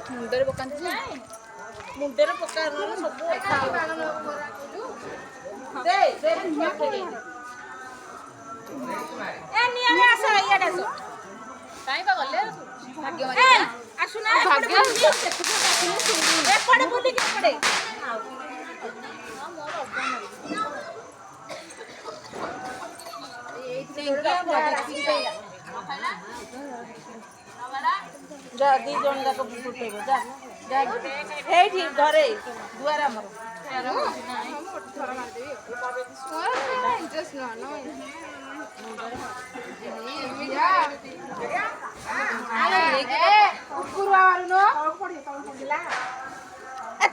मुंडे पकाती मुंडे पका जा दी जन जाक फुटेब जा घरे दुआर आमर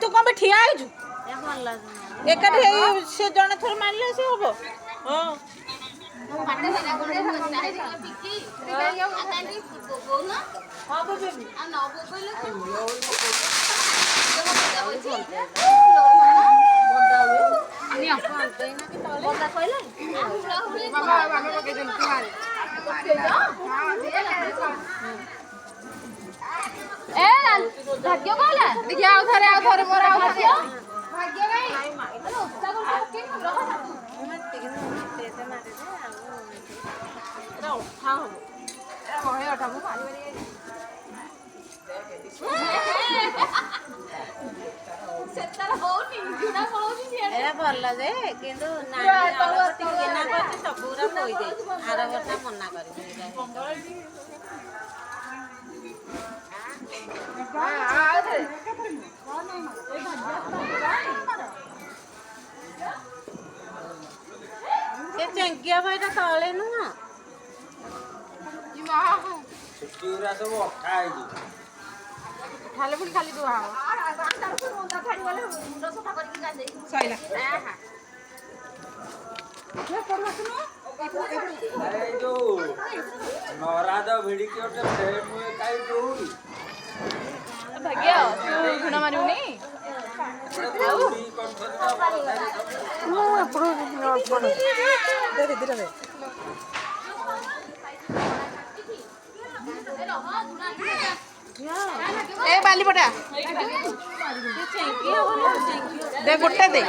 तू कौन ठिया एकाठी से जन थोर मानले से हम हाँ भाग्य कहला देखिए आउ थरे मोर आउ भाग्य भल जे कि सबूरा कही आर वर्ष मना कर चेंगिया भाईटा तले नुह खाली पुणी खाली दुआ भाग्य तू घुना मारूनी ए बाली पटा दे गोटे दे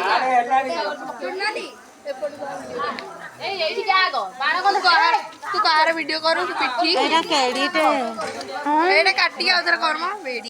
तू कार वीडियो करू पिठी एटा काटी आउथर करम